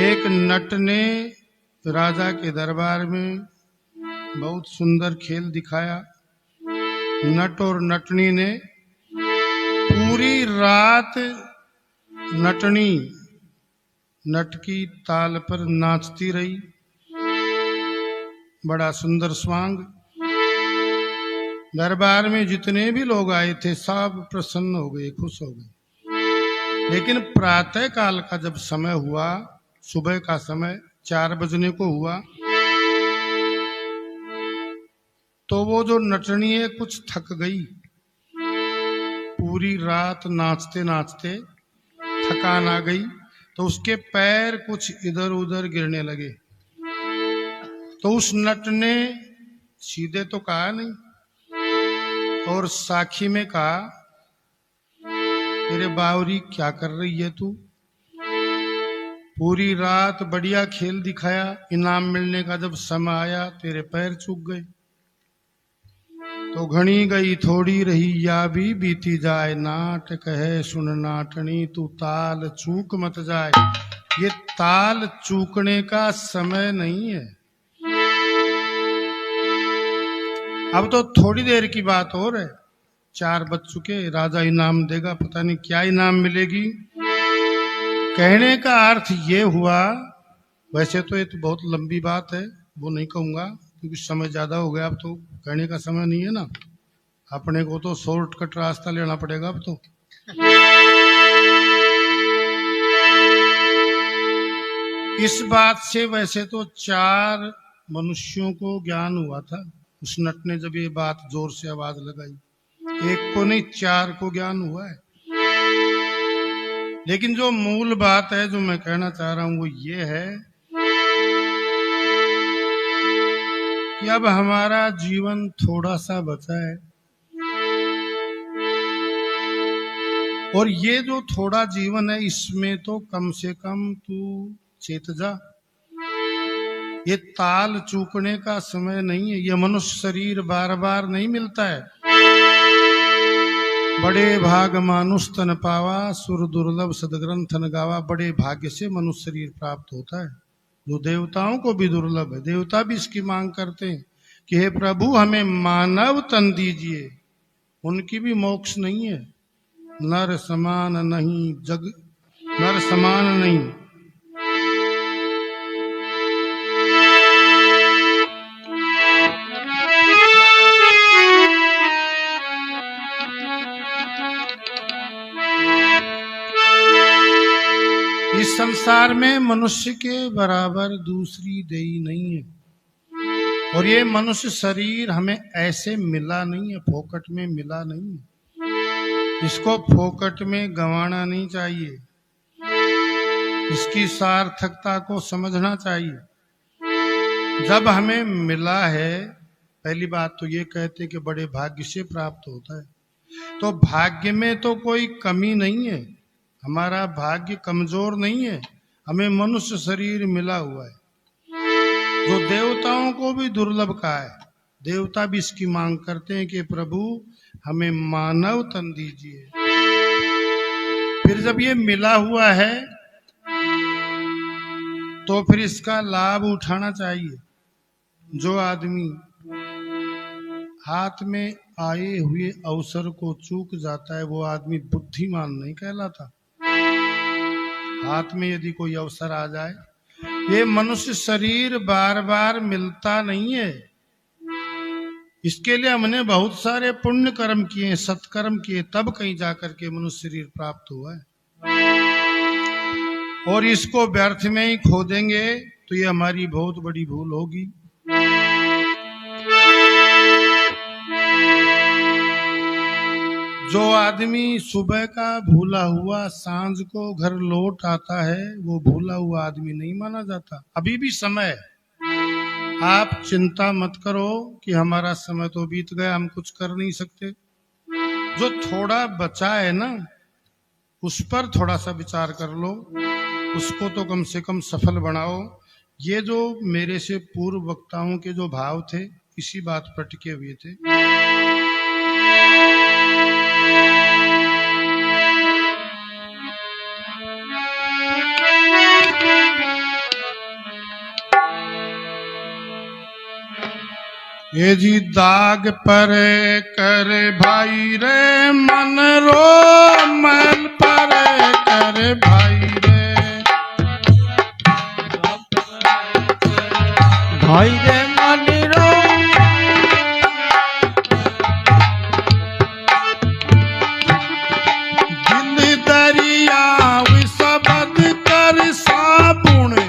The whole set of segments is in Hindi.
एक नट ने राजा के दरबार में बहुत सुंदर खेल दिखाया। नट और नटनी ने पूरी रात नटनी नट की ताल पर नाचती रही। बड़ा सुंदर स्वांग। दरबार में जितने भी लोग आए थे सब प्रसन्न हो गए, खुश हो गए। लेकिन प्रातः काल का जब समय हुआ, सुबह का समय 4 बजने को हुआ, तो वो जो नटनी है कुछ थक गई। पूरी रात नाचते नाचते थकान आ गई, तो उसके पैर कुछ इधर उधर गिरने लगे। तो उस नट ने सीधे तो कहा नहीं, और साखी में कहा, तेरे बावरी क्या कर रही है तू? पूरी रात बढ़िया खेल दिखाया, इनाम मिलने का जब समय आया तेरे पैर चूक गए। तो घनी गई थोड़ी रही या भी बीती जाए, नाट कहे सुन नाटनी तू ताल चूक मत जाए। ये ताल चूकने का समय नहीं है। अब तो थोड़ी देर की बात और है, 4 बज चुके, राजा इनाम देगा, पता नहीं क्या इनाम मिलेगी। कहने का अर्थ ये हुआ, वैसे तो ये तो बहुत लंबी बात है, वो नहीं कहूंगा क्योंकि समय ज्यादा हो गया। अब तो कहने का समय नहीं है ना, अपने को तो शॉर्टकट रास्ता लेना पड़ेगा अब तो। इस बात से वैसे तो 4 मनुष्यों को ज्ञान हुआ था। उस नट ने जब ये बात जोर से आवाज लगाई, एक को नहीं 4 को ज्ञान हुआ है। लेकिन जो मूल बात है, जो मैं कहना चाह रहा हूं, वो ये है कि अब हमारा जीवन थोड़ा सा बचा है, और ये जो थोड़ा जीवन है इसमें तो कम से कम तू चेत जा। ये ताल चूकने का समय नहीं है। ये मनुष्य शरीर बार बार नहीं मिलता है। बड़े भाग मानुष तन पावा, सुर दुर्लभ सदग्रंथ न गावा। बड़े भाग्य से मनुष्य शरीर प्राप्त होता है, जो देवताओं को भी दुर्लभ है। देवता भी इसकी मांग करते हैं कि हे प्रभु हमें मानव तन दीजिए। उनकी भी मोक्ष नहीं है। नर समान नहीं जग, नर समान नहीं। इस संसार में मनुष्य के बराबर दूसरी देई नहीं है। और ये मनुष्य शरीर हमें ऐसे मिला नहीं है, फोकट में मिला नहीं है। इसको फोकट में गंवाना नहीं चाहिए, इसकी सार्थकता को समझना चाहिए। जब हमें मिला है, पहली बात तो ये कहते कि बड़े भाग्य से प्राप्त होता है। तो भाग्य में तो कोई कमी नहीं है, हमारा भाग्य कमजोर नहीं है। हमें मनुष्य शरीर मिला हुआ है, जो देवताओं को भी दुर्लभ का है। देवता भी इसकी मांग करते हैं कि प्रभु हमें मानव तन दीजिए। फिर जब ये मिला हुआ है तो फिर इसका लाभ उठाना चाहिए। जो आदमी हाथ में आए हुए अवसर को चूक जाता है, वो आदमी बुद्धिमान नहीं कहलाता। हाथ में यदि कोई अवसर आ जाए, ये मनुष्य शरीर बार बार मिलता नहीं है। इसके लिए हमने बहुत सारे पुण्य कर्म किए, सत्कर्म किए, तब कहीं जाकर के मनुष्य शरीर प्राप्त हुआ है। और इसको व्यर्थ में ही खो देंगे तो ये हमारी बहुत बड़ी भूल होगी। जो आदमी सुबह का भूला हुआ सांझ को घर लौट आता है, वो भूला हुआ आदमी नहीं माना जाता। अभी भी समय है, आप चिंता मत करो कि हमारा समय तो बीत गया, हम कुछ कर नहीं सकते। जो थोड़ा बचा है ना, उस पर थोड़ा सा विचार कर लो, उसको तो कम से कम सफल बनाओ। ये जो मेरे से पूर्व वक्ताओं के जो भाव थे, इसी बात पर टिके हुए थे। ये जी दाग पर कर भाई रे मन रो मैल पर कर भाई रे भाई रे मन रो दिल दरिया विसबद कर साबुण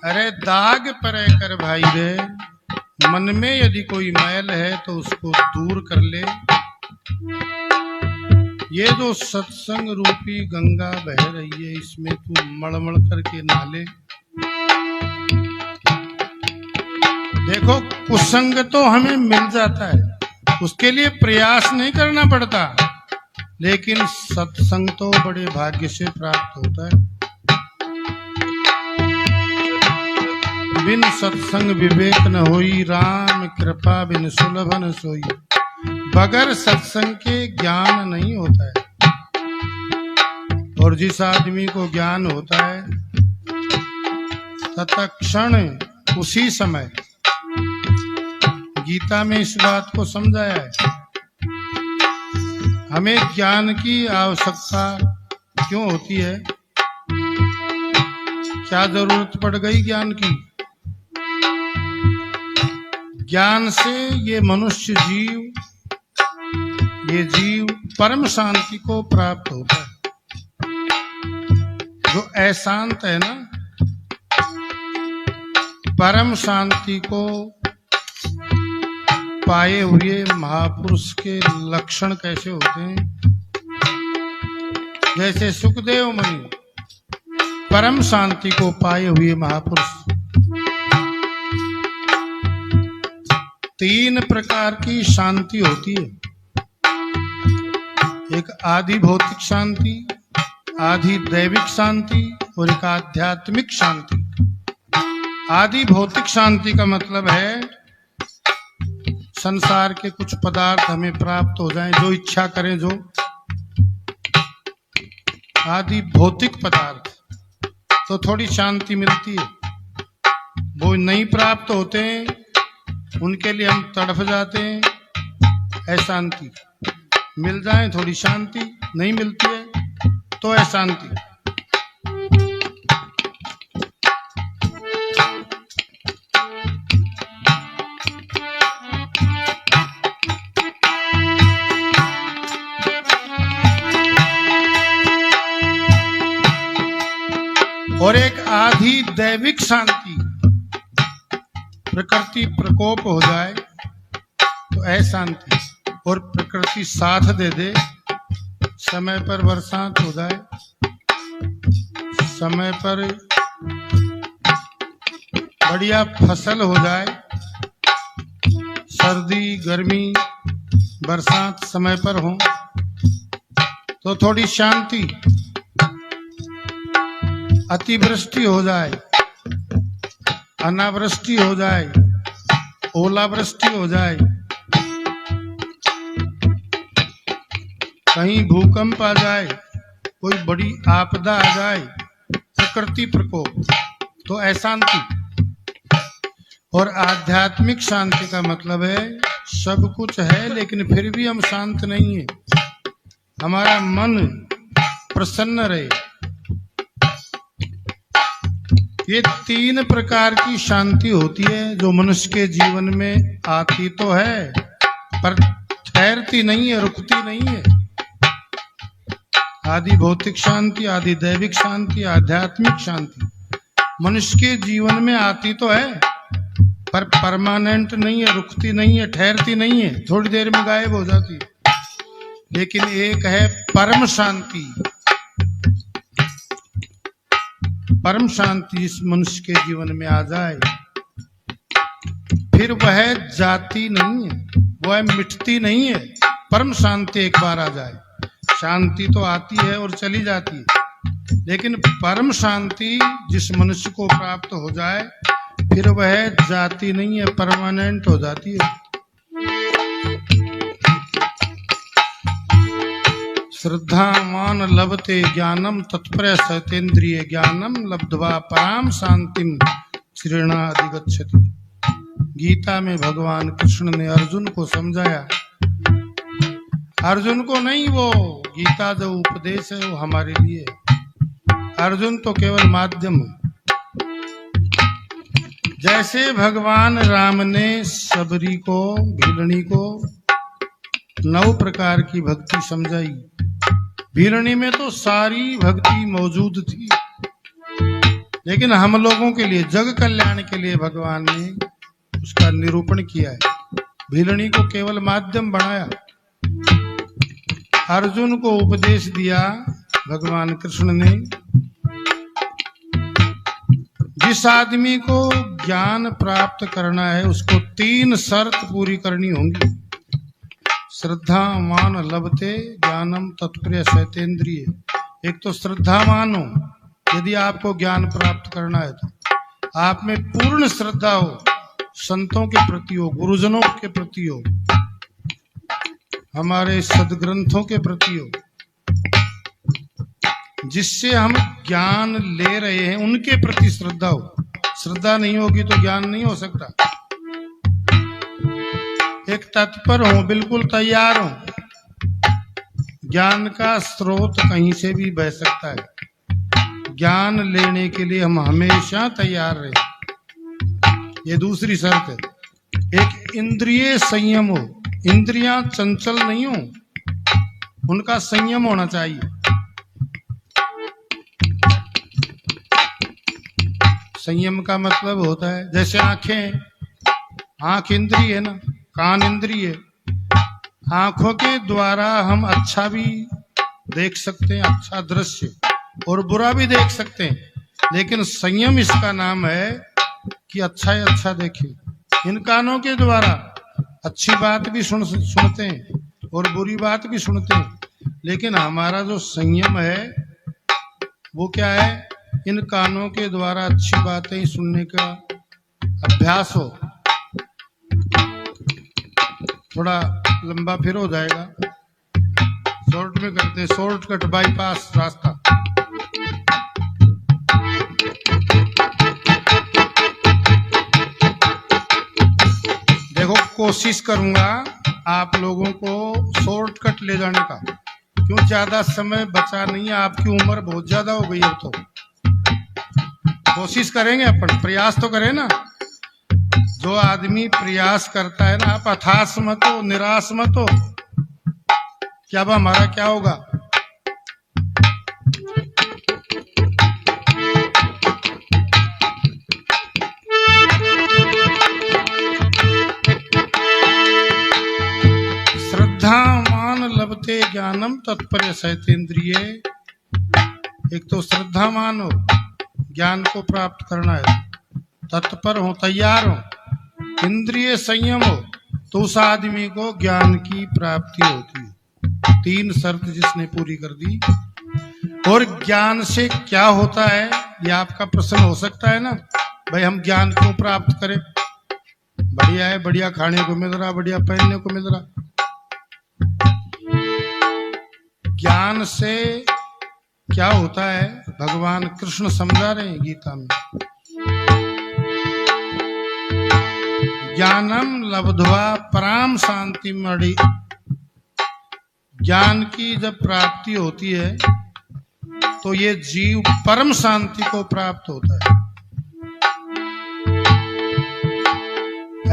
अरे दाग पर कर भाई रे मन में यदि कोई मैल है तो उसको दूर कर ले। ये जो सत्संग रूपी गंगा बह रही है इसमें तू मड़मड़ करके नहा ले। देखो कुसंग तो हमें मिल जाता है, उसके लिए प्रयास नहीं करना पड़ता, लेकिन सत्संग तो बड़े भाग्य से प्राप्त होता है। बिन सत्संग विवेक न होई, राम कृपा बिन सुलभ न सोई। बगैर सत्संग के ज्ञान नहीं होता है, और जिस आदमी को ज्ञान होता है तत्क्षण उसी समय, गीता में इस बात को समझाया है। हमें ज्ञान की आवश्यकता क्यों होती है, क्या जरूरत पड़ गई ज्ञान की? ज्ञान से ये मनुष्य जीव, ये जीव परम शांति को प्राप्त होता है। जो अशांत है ना, परम शांति को पाए हुए महापुरुष के लक्षण कैसे होते हैं? जैसे सुखदेव मुनि परम शांति को पाए हुए महापुरुष। 3 प्रकार की शांति होती है, एक आदि भौतिक शांति, आदि दैविक शांति और एक आध्यात्मिक शांति। आदि भौतिक शांति का मतलब है संसार के कुछ पदार्थ हमें प्राप्त हो जाएं, जो इच्छा करें, जो आदि भौतिक पदार्थ, तो थोड़ी शांति मिलती है। वो नहीं प्राप्त होते हैं, उनके लिए हम तड़फ जाते हैं। अशांति मिल जाए थोड़ी शांति, नहीं मिलती है तो अशांति। और एक आधी दैविक शांति, प्रकृति प्रकोप हो जाए तो अशांति, और प्रकृति साथ दे दे, समय पर बरसात हो जाए, समय पर बढ़िया फसल हो जाए, सर्दी गर्मी बरसात समय पर हो तो थोड़ी शांति। अतिवृष्टि हो जाए, अनावृष्टि हो जाए, ओलावृष्टि हो जाए, कहीं भूकंप आ जाए, कोई बड़ी आपदा आ जाए, प्रकृति प्रकोप, तो अशांति। और आध्यात्मिक शांति का मतलब है सब कुछ है लेकिन फिर भी हम शांत नहीं है, हमारा मन प्रसन्न रहे। ये 3 प्रकार की शांति होती है जो मनुष्य के जीवन में आती तो है पर ठहरती नहीं है, रुकती नहीं है। आदि भौतिक शांति, आदि दैविक शांति, आध्यात्मिक शांति मनुष्य के जीवन में आती तो है पर परमानेंट नहीं है, रुकती नहीं है, ठहरती नहीं है, थोड़ी देर में गायब हो जाती है। लेकिन एक है परम शांति। परम शांति इस मनुष्य के जीवन में आ जाए फिर वह जाती नहीं है, वह मिटती नहीं है। परम शांति एक बार आ जाए, शांति तो आती है और चली जाती है, लेकिन परम शांति जिस मनुष्य को प्राप्त हो जाए फिर वह जाती नहीं है, परमानेंट हो जाती है। श्रद्धावान लभते ज्ञानम तत्पर सतेन्द्रिय ज्ञानम लब्ध्वा पराम शांतिम श्रेणाधिगच्छति। गीता में भगवान कृष्ण ने अर्जुन को समझाया, अर्जुन को नहीं, वो गीता जो उपदेश है वो हमारे लिए, अर्जुन तो केवल माध्यम है। जैसे भगवान राम ने सबरी को, भीलनी को 9 प्रकार की भक्ति समझाई। भीलनी में तो सारी भक्ति मौजूद थी, लेकिन हम लोगों के लिए, जग कल्याण के लिए भगवान ने उसका निरूपण किया है। भीलनी को केवल माध्यम बनाया। अर्जुन को उपदेश दिया भगवान कृष्ण ने, जिस आदमी को ज्ञान प्राप्त करना है उसको 3 शर्त पूरी करनी होंगी। श्रद्धावान लभते ज्ञानम तत्पर सतेन्द्रिय। एक तो श्रद्धावान हो, यदि आपको ज्ञान प्राप्त करना है तो आप में पूर्ण श्रद्धा हो, संतों के प्रति हो, गुरुजनों के प्रति हो, हमारे सदग्रंथों के प्रति हो, जिससे हम ज्ञान ले रहे हैं उनके प्रति श्रद्धा हो। श्रद्धा नहीं होगी तो ज्ञान नहीं हो सकता। एक तत्पर हो, बिल्कुल तैयार हो। ज्ञान का स्रोत कहीं से भी बह सकता है, ज्ञान लेने के लिए हम हमेशा तैयार रहे। ये दूसरी शर्त है। एक इंद्रिय संयम हो, इंद्रियां चंचल नहीं हो, उनका संयम होना चाहिए। संयम का मतलब होता है, जैसे आंखें, आंख इंद्रिय है ना, कान इंद्रिय है। आंखों के द्वारा हम अच्छा भी देख सकते हैं, अच्छा दृश्य, और बुरा भी देख सकते हैं, लेकिन संयम इसका नाम है कि अच्छा ही अच्छा देखें। इन कानों के द्वारा अच्छी बात भी सुनते हैं और बुरी बात भी सुनते हैं, लेकिन हमारा जो संयम है वो क्या है? इन कानों के द्वारा अच्छी बातें सुनने का अभ्यास हो। थोड़ा लंबा फिर हो जाएगा, शॉर्ट में करते हैं, शॉर्टकट बाईपास रास्ता। देखो, कोशिश करूंगा आप लोगों को शॉर्टकट ले जाने का, क्यों ज्यादा समय बचा नहीं है, आपकी उम्र बहुत ज्यादा हो गई है। तो कोशिश करेंगे अपन, प्रयास तो करें ना। जो आदमी प्रयास करता है ना, आप हताश मत हो, निराश मत हो कि अब हमारा क्या होगा। श्रद्धावान लभते ज्ञानम तत्पर सतेन्द्रिय। एक तो श्रद्धावान हो, ज्ञान को प्राप्त करना है, तत्पर हो, तैयार हो, इंद्रिय संयम हो, तो उस आदमी को ज्ञान की प्राप्ति होती है। 3 शर्त जिसने पूरी कर दी। और ज्ञान से क्या होता है, ये आपका प्रश्न हो सकता है ना, भाई हम ज्ञान क्यों प्राप्त करें? बढ़िया है, बढ़िया खाने को मिल रहा, बढ़िया पहनने को मिल रहा। ज्ञान से क्या होता है भगवान कृष्ण समझा रहे हैं गीता में। ज्ञानम लब्ध्वा पराम शांति मणि। ज्ञान की जब प्राप्ति होती है तो ये जीव परम शांति को प्राप्त होता है।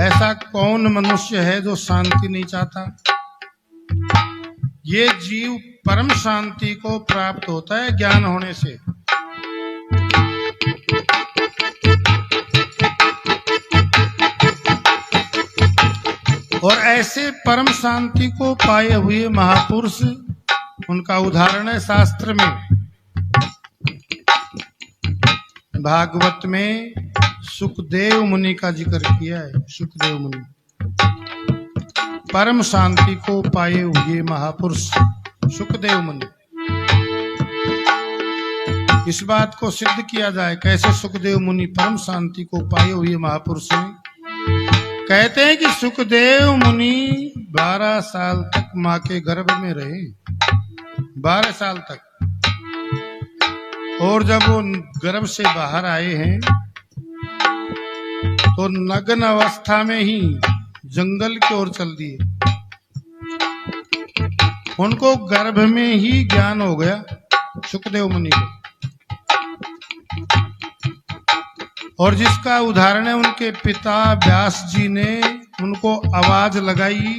ऐसा कौन मनुष्य है जो शांति नहीं चाहता? ये जीव परम शांति को प्राप्त होता है ज्ञान होने से। और ऐसे परम शांति को पाए हुए महापुरुष, उनका उदाहरण है शास्त्र में। भागवत में सुखदेव मुनि का जिक्र किया है। सुखदेव मुनि परम शांति को पाए हुए महापुरुष सुखदेव मुनि। इस बात को सिद्ध किया जाए, कैसे सुखदेव मुनि परम शांति को पाए हुए महापुरुष हैं। कहते हैं कि सुखदेव मुनि 12 साल तक मां के गर्भ में रहे। 12 साल तक। और जब वो गर्भ से बाहर आए हैं तो नग्न अवस्था में ही जंगल की ओर चल दिए। उनको गर्भ में ही ज्ञान हो गया सुखदेव मुनि को। और जिसका उदाहरण है उनके पिता व्यास जी ने उनको आवाज लगाई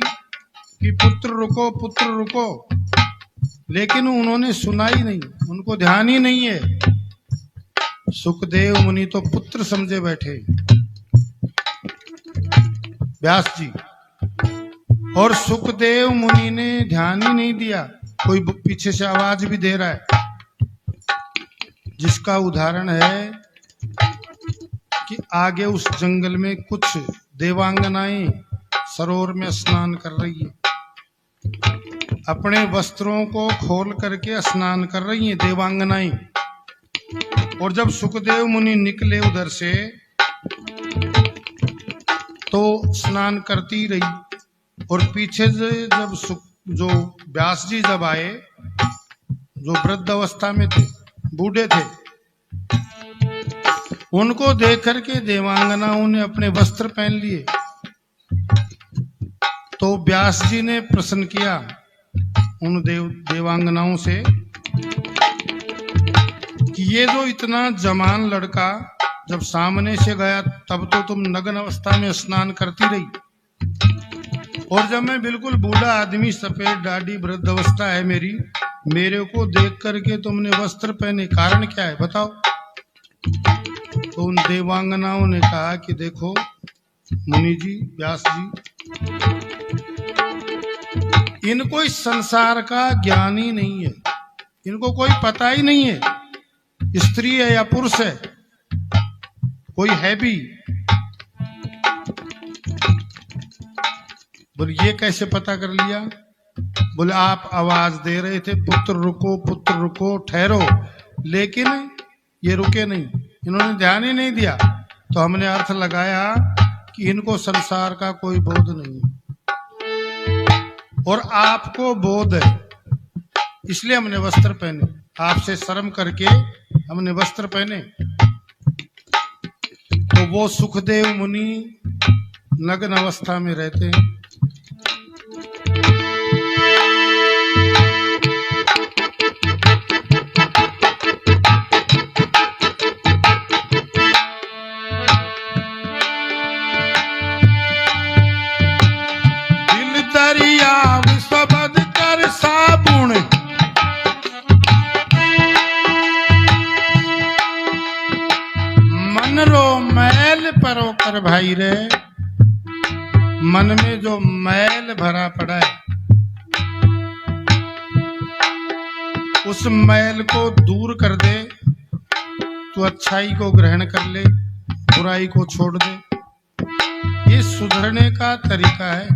कि पुत्र रुको, लेकिन उन्होंने सुना ही नहीं, उनको ध्यान ही नहीं है। सुखदेव मुनि तो पुत्र समझे बैठे व्यास जी, और सुखदेव मुनि ने ध्यान ही नहीं दिया। कोई पीछे से आवाज भी दे रहा है, जिसका उदाहरण है कि आगे उस जंगल में कुछ देवांगनाएं सरोवर में स्नान कर रही है, अपने वस्त्रों को खोल करके स्नान कर रही हैं देवांगनाएं। और जब सुखदेव मुनि निकले उधर से तो स्नान करती रही, और पीछे से जब जो व्यास जी जब आए, जो वृद्ध अवस्था में थे, बूढ़े थे, उनको देख करके देवांगनाओं ने अपने वस्त्र पहन लिए। तो व्यास जी ने प्रश्न किया उन देवांगनाओं से कि ये जो इतना जवान लड़का जब सामने से गया तब तो तुम नग्न अवस्था में स्नान करती रही, और जब मैं बिल्कुल बूढ़ा आदमी, सफेद दाढ़ी, वृद्ध अवस्था है मेरी, मेरे को देख करके तुमने वस्त्र पहने, कारण क्या है बताओ। तो उन देवांगनाओं ने कहा कि देखो मुनि जी, व्यास जी, इनको इस संसार का ज्ञान ही नहीं है, इनको कोई पता ही नहीं है स्त्री है या पुरुष है, कोई है भी। बोले ये कैसे पता कर लिया? बोले आप आवाज दे रहे थे पुत्र रुको, ठहरो, लेकिन ये रुके नहीं, इन्होंने ध्यान ही नहीं दिया। तो हमने अर्थ लगाया कि इनको संसार का कोई बोध नहीं है, और आपको बोध है, इसलिए हमने वस्त्र पहने, आपसे शर्म करके हमने वस्त्र पहने। तो वो सुखदेव मुनि नग्न अवस्था में रहते हैं। दिल दरिया सबद कर साबुन, मन रो मैल परो कर भाई रे। मन में जो मैल भरा पड़ा है उस मैल को दूर कर दे, तो अच्छाई को ग्रहण कर ले, बुराई को छोड़ दे। ये सुधरने का तरीका है,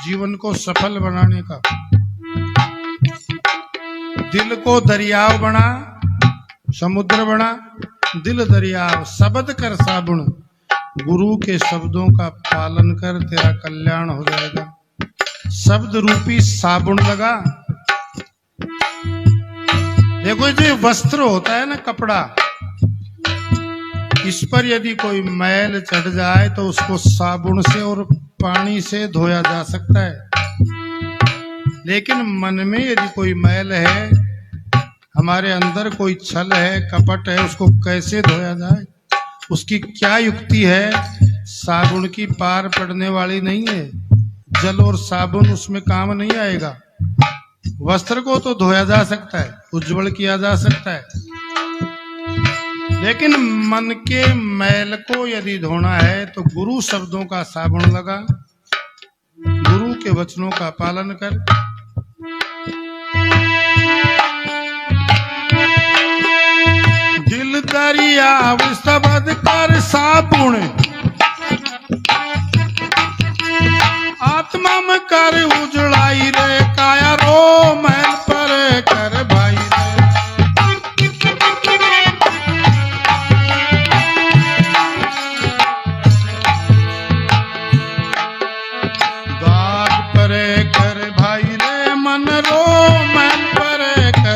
जीवन को सफल बनाने का। दिल को दरियाव बना, समुद्र बना, दिल दरियाव शब्द कर साबुन। गुरु के शब्दों का पालन कर, तेरा कल्याण हो जाएगा। शब्द रूपी साबुन लगा। देखो जो वस्त्र होता है ना, कपड़ा, इस पर यदि कोई मैल चढ़ जाए तो उसको साबुन से और पानी से धोया जा सकता है। लेकिन मन में यदि कोई मैल है, हमारे अंदर कोई छल है, कपट है, उसको कैसे धोया जाए? उसकी क्या युक्ति है? साबुन की पार पड़ने वाली नहीं है। जल और साबुन उसमें काम नहीं आएगा। वस्त्र को तो धोया जा सकता है, उज्जवल किया जा सकता है, लेकिन मन के मैल को यदि धोना है तो गुरु शब्दों का साबुन लगा, गुरु के वचनों का पालन कर। दिल दरिया शब्द कर साबुन, आत्मा में कर उजड़ाई रे। काया रो मैल पर कर भाई रे। दाग पर कर भाई रे, मन रो मैल पर कर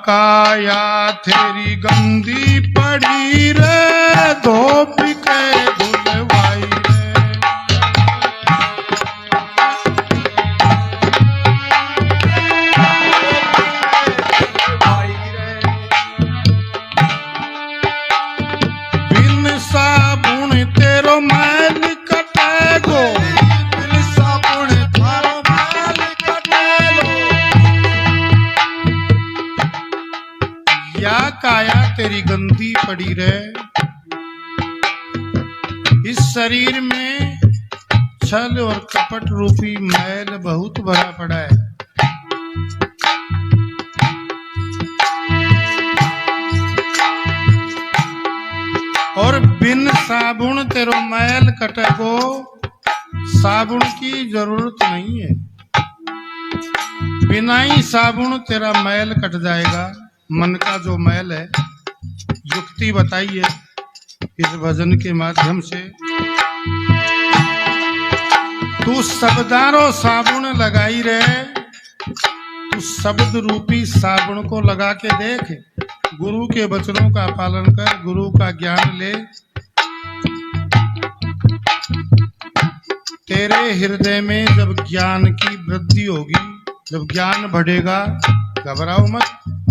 काया तेरी गंदी पड़ी रे, धोप के धुलवाई रे। बिन साबुन तेरो मैल कटेगो, बिन साबुन थारो मैल कटेगो। या काया तेरी गंदी पड़ी रे, इस शरीर में छल और कपट रूपी मैल बहुत भरा पड़ा है। और बिन साबुन तेरो मैल कटेगो, साबुन की जरूरत नहीं है, बिना ही साबुन तेरा मैल कट जाएगा। मन का जो मैल है, युक्ति बताइए इस भजन के माध्यम से। तू शब्दारो साबुन लगाई रे, तू शब्द रूपी साबुन को लगा के देख, गुरु के वचनों का पालन कर, गुरु का ज्ञान ले। तेरे हृदय में जब ज्ञान की वृद्धि होगी, जब ज्ञान बढ़ेगा, घबराओ मत,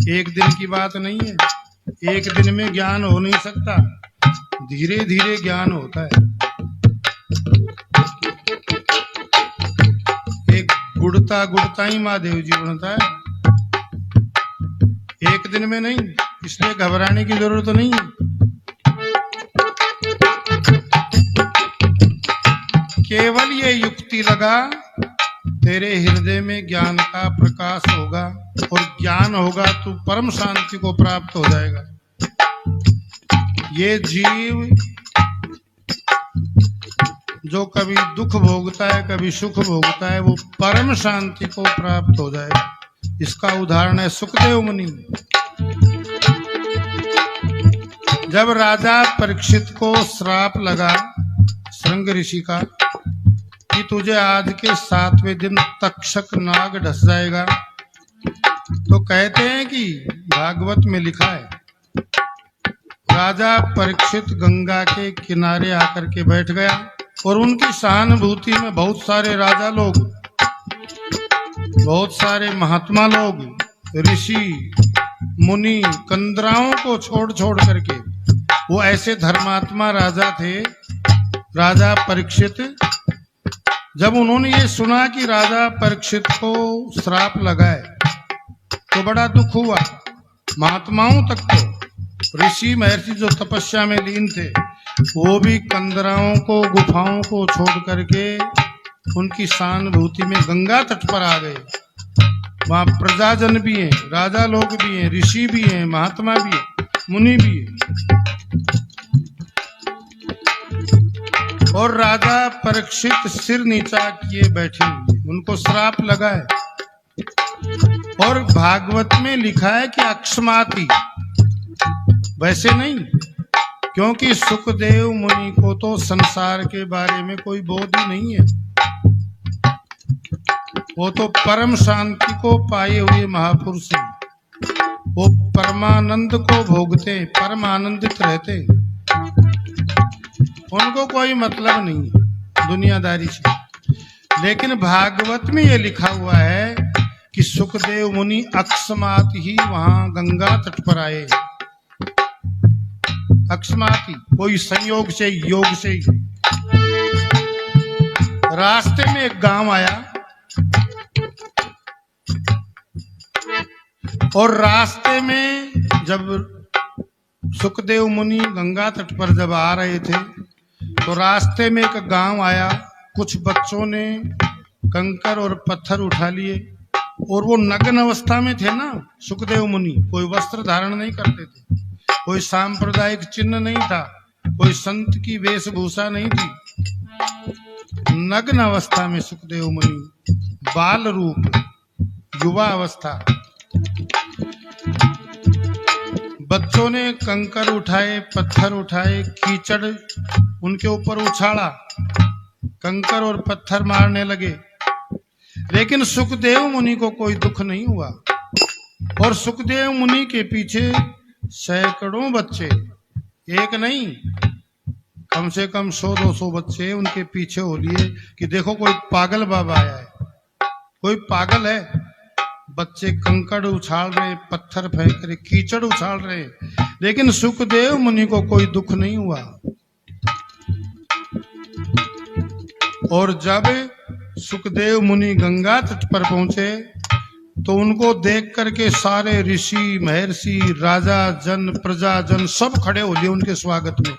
एक दिन की बात नहीं है, एक दिन में ज्ञान हो नहीं सकता, धीरे धीरे ज्ञान होता है। एक गुड़ता गुड़ता ही महादेव जी बनता है, एक दिन में नहीं, इसलिए घबराने की जरूरत नहीं है। केवल ये युक्ति लगा, तेरे हृदय में ज्ञान का प्रकाश होगा, और ज्ञान होगा तो परम शांति को प्राप्त हो जाएगा। ये जीव जो कभी दुख भोगता है, कभी सुख भोगता है, वो परम शांति को प्राप्त हो जाएगा। इसका उदाहरण है सुखदेव मुनि। जब राजा परीक्षित को श्राप लगा श्रृंग ऋषि का कि तुझे आज के 7वें दिन तक्षक नाग ढस जाएगा, तो कहते हैं कि भागवत में लिखा है, राजा परीक्षित गंगा के किनारे आकर के बैठ गया, और उनकी सहानुभूति में बहुत सारे राजा लोग, बहुत सारे महात्मा लोग, ऋषि मुनि, कंदराओं को छोड़ छोड़ करके, वो ऐसे धर्मात्मा राजा थे। राजा परीक्षित, जब उन्होंने ये सुना कि राजा परीक्षित को श्राप लगा है, तो बड़ा दुख हुआ। महात्माओं तक तो, ऋषि महर्षि जो तपस्या में लीन थे, वो भी कंदराओं को, गुफाओं को छोड़ करके उनकी सहानुभूति में गंगा तट पर आ गए। वहां प्रजाजन भी हैं, राजा लोग भी हैं, ऋषि भी हैं, महात्मा भी हैं, मुनि भी हैं। और राजा परीक्षित सिर नीचा किए बैठे हुए, उनको श्राप लगा है। और भागवत में लिखा है कि अक्षमाती, वैसे नहीं, क्योंकि सुखदेव मुनि को तो संसार के बारे में कोई बोध ही नहीं है, वो तो परम शांति को पाए हुए महापुरुष हैं, वो परमानंद को भोगते, परम आनंदित रहते, उनको कोई मतलब नहीं है दुनियादारी से। लेकिन भागवत में ये लिखा हुआ है कि सुखदेव मुनि अकस्मात ही वहां गंगा तट पर आए, अकस्मात ही, कोई संयोग से, योग से ही। रास्ते में एक गांव आया, और रास्ते में जब सुखदेव मुनि गंगा तट पर जब आ रहे थे, तो रास्ते में एक गांव आया। कुछ बच्चों ने कंकर और पत्थर उठा लिए, और वो नग्न अवस्था में थे ना सुखदेव मुनि, कोई वस्त्र धारण नहीं करते थे, कोई सांप्रदायिक चिन्ह नहीं था, कोई संत की वेशभूषा नहीं थी, नग्न अवस्था में सुखदेव मुनि, बाल रूप, युवा अवस्था। बच्चों ने कंकर उठाए, पत्थर उठाए, कीचड़ उनके ऊपर उछाला, कंकर और पत्थर मारने लगे, लेकिन सुखदेव मुनि को कोई दुख नहीं हुआ। और सुखदेव मुनि के पीछे सैकड़ों बच्चे, एक नहीं कम से कम 100-200 बच्चे उनके पीछे हो लिए कि देखो कोई पागल बाबा आया है, कोई पागल है। बच्चे कंकड़ उछाल रहे, पत्थर फेंक रहे, कीचड़ उछाल रहे, लेकिन सुखदेव मुनि को कोई दुख नहीं हुआ। और जब सुखदेव मुनि गंगा तट पर पहुंचे तो उनको देख करके सारे ऋषि महर्षि राजा जन प्रजा जन सब खड़े हो लिए उनके स्वागत में।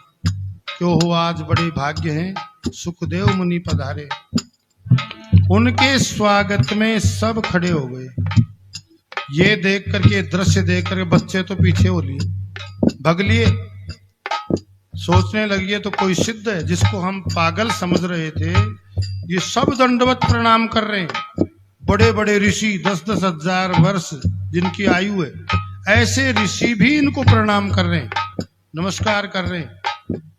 क्यों हो, आज बड़े भाग्य हैं, सुखदेव मुनि पधारे। उनके स्वागत में सब खड़े हो गए। ये देख करके, दृश्य देख करके बच्चे तो पीछे हो लिए, भग लिए, सोचने लगिए तो कोई सिद्ध है जिसको हम पागल समझ रहे थे, ये सब दंडवत प्रणाम कर रहे हैं। बड़े बड़े ऋषि 10-10 हजार वर्ष जिनकी आयु है, ऐसे ऋषि भी इनको प्रणाम कर रहे हैं, नमस्कार कर रहे हैं।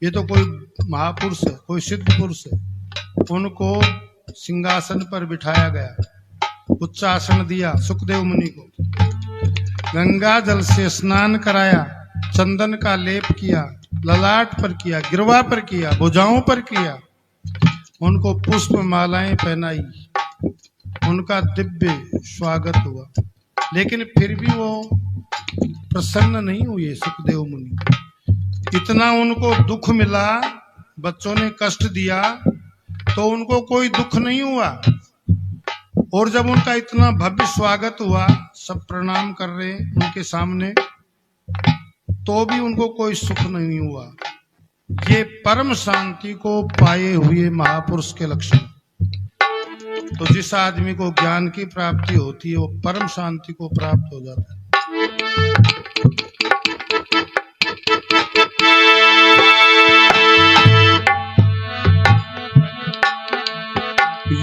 ये तो कोई महापुरुष है, कोई सिद्ध पुरुष है। उनको सिंहासन पर बिठाया गया, उच्चासन दिया सुखदेव मुनि को, गंगा जल से स्नान कराया, चंदन का लेप किया, ललाट पर किया, गिरवा पर किया, भुजाओं पर किया, उनको पुष्प मालाएं पहनाई, उनका दिव्य स्वागत हुआ। लेकिन फिर भी वो प्रसन्न नहीं हुए सुखदेव मुनि। इतना उनको दुख मिला, बच्चों ने कष्ट दिया, तो उनको कोई दुख नहीं हुआ। और जब उनका इतना भव्य स्वागत हुआ, सब प्रणाम कर रहे उनके सामने, तो भी उनको कोई सुख नहीं हुआ। ये परम शांति को पाए हुए महापुरुष के लक्षण। तो जिस आदमी को ज्ञान की प्राप्ति होती है वो परम शांति को प्राप्त हो जाता है।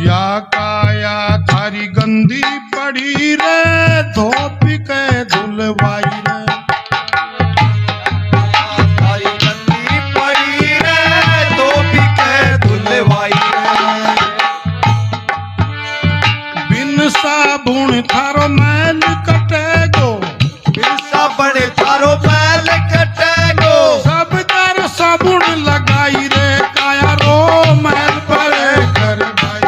या काया थारी गंदी पड़ी रे, धोप के धुलवाई रे, साबुन थारो मैल कटेगो, बिन साबुन थारो मैल कटेगो, सब तर साबुन लगाई रे, काया रो मैल परे कर भाई।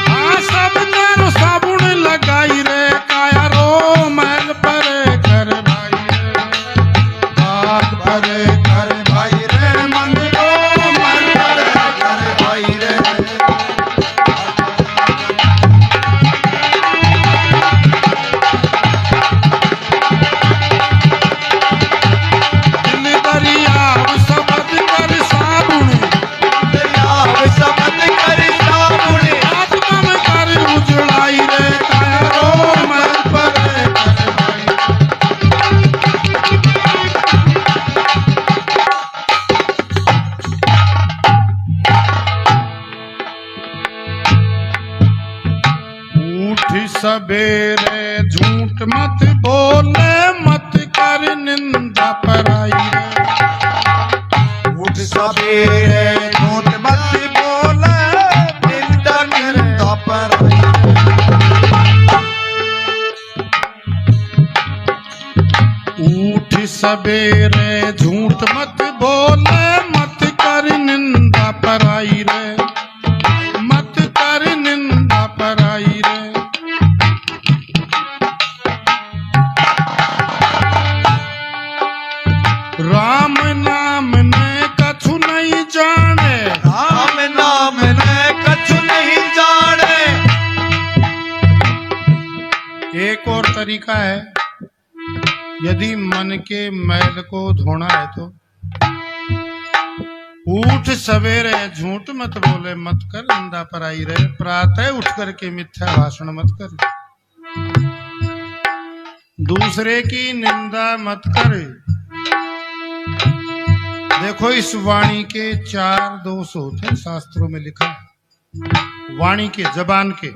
हाँ, सब तर साबुन लगाई रे, काया रो मैल परे कर भाई, परे कर भाई रे, मंदिरो मन परे कर भाई रे। दिल दरिया सबद कर साबुन, दरिया सबद कर साबुन, आत्मा में कर उजड़ाई रे, काया रो मैल परे कर भाई। सवेरे झूठ मत बोले, मत कर निंदा पराई रे। उठ सवेरे झूठ मत बोले, निंदा पराई। उठ सवेरे झूठ मत बोले, मत कर निंदा पराई रे, मत कर निंदा पराई रे। राम नाम ने कछु नहीं जाने, राम नाम ने कछु नहीं जाने। एक और तरीका है, यदि मन के मैल को धोना है तो उठ सवेरे झूठ मत बोले, मत कर निंदा पराई रहे। प्रातः उठ करके मिथ्या भाषण मत कर, दूसरे की निंदा मत कर। देखो, इस वाणी के 4 दोष होते हैं, शास्त्रों में लिखा है। वाणी के, जबान के,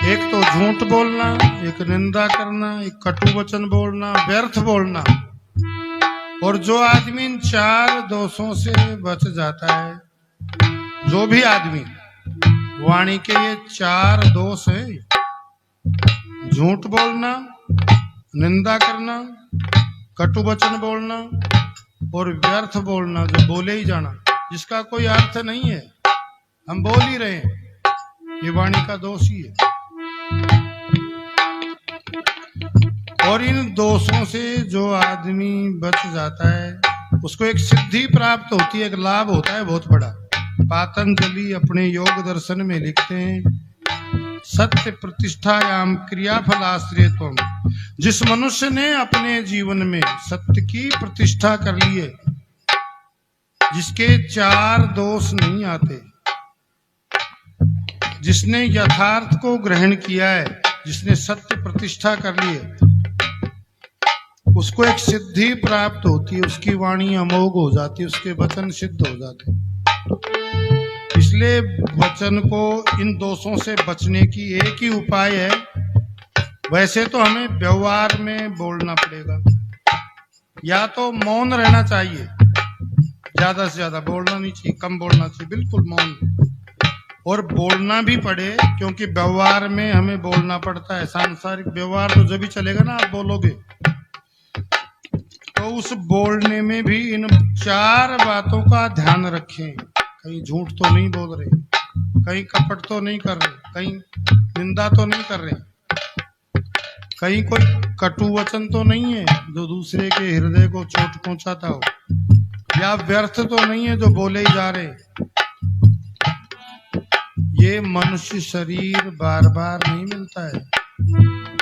एक तो झूठ बोलना, एक निंदा करना, एक कटु वचन बोलना, व्यर्थ बोलना। और जो आदमी इन 4 दोषों से बच जाता है, जो भी आदमी, वाणी के ये 4 दोष है, झूठ बोलना, निंदा करना, कटु वचन बोलना और व्यर्थ बोलना, जो बोले ही जाना, जिसका कोई अर्थ नहीं है, हम बोल ही रहे हैं, ये वाणी का दोष ही है। और इन दोषों से जो आदमी बच जाता है उसको एक सिद्धि प्राप्त होती है, एक लाभ होता है बहुत बड़ा। पातंजलि अपने योग दर्शन में लिखते हैं, सत्य प्रतिष्ठायाम क्रियाफलाश्रयत्वम। जिस मनुष्य ने अपने जीवन में सत्य की प्रतिष्ठा कर ली है, जिसके 4 दोष नहीं आते, जिसने यथार्थ को ग्रहण किया है, जिसने सत्य प्रतिष्ठा कर ली है, उसको एक सिद्धि प्राप्त होती है, उसकी वाणी अमोघ हो जाती है, उसके वचन सिद्ध हो जाते हैं। इसलिए वचन को इन दोषों से बचने की एक ही उपाय है। वैसे तो हमें व्यवहार में बोलना पड़ेगा, या तो मौन रहना चाहिए, ज्यादा से ज्यादा बोलना नहीं चाहिए, कम बोलना चाहिए, बिल्कुल मौन। और बोलना भी पड़े, क्योंकि व्यवहार में हमें बोलना पड़ता है। सांसारिक व्यवहार तो जब भी चलेगा ना आप बोलोगे, तो उस बोलने में भी इन 4 बातों का ध्यान रखें। कहीं झूठ तो नहीं बोल रहे, कहीं कपट तो नहीं कर रहे, कहीं निंदा तो नहीं कर रहे, कहीं कोई कटु वचन तो नहीं है जो दूसरे के हृदय को चोट पहुंचाता हो, या व्यर्थ तो नहीं है जो बोले ही जा रहे। ये मनुष्य शरीर बार बार नहीं मिलता है,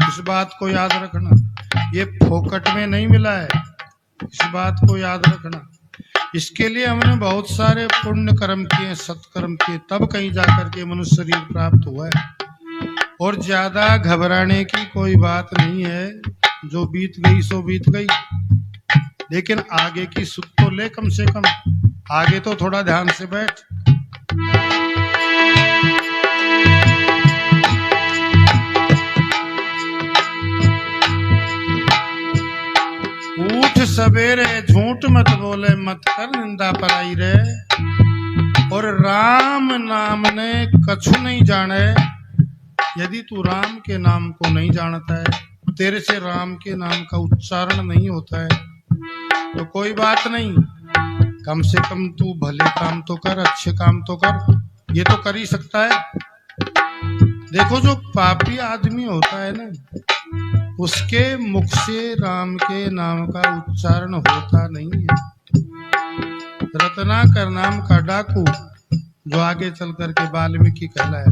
इस बात को याद रखना। ये फोकट में नहीं मिला है, इस बात को याद रखना। इसके लिए हमने बहुत सारे पुण्य कर्म किए, सत्कर्म किए, तब कहीं जाकर के मनुष्य शरीर प्राप्त हुआ है। और ज्यादा घबराने की कोई बात नहीं है, जो बीत गई सो बीत गई, लेकिन आगे की सुख तो ले, कम से कम आगे तो थोड़ा ध्यान से बैठ। उठ सवेरे झूठ मत बोले, मत कर निंदा पराई रे। और राम नाम ने कछु नहीं जाने। यदि तू राम के नाम को नहीं जानता है, तेरे से राम के नाम का उच्चारण नहीं होता है, तो कोई बात नहीं, कम से कम तू भले काम तो कर, अच्छे काम तो कर। ये तो कर ही सकता है। देखो, जो पापी आदमी होता है ना, उसके मुख से राम के नाम का उच्चारण होता नहीं है। रत्नाकर नाम का डाकू, जो आगे चल करके वाल्मीकि कहलाया,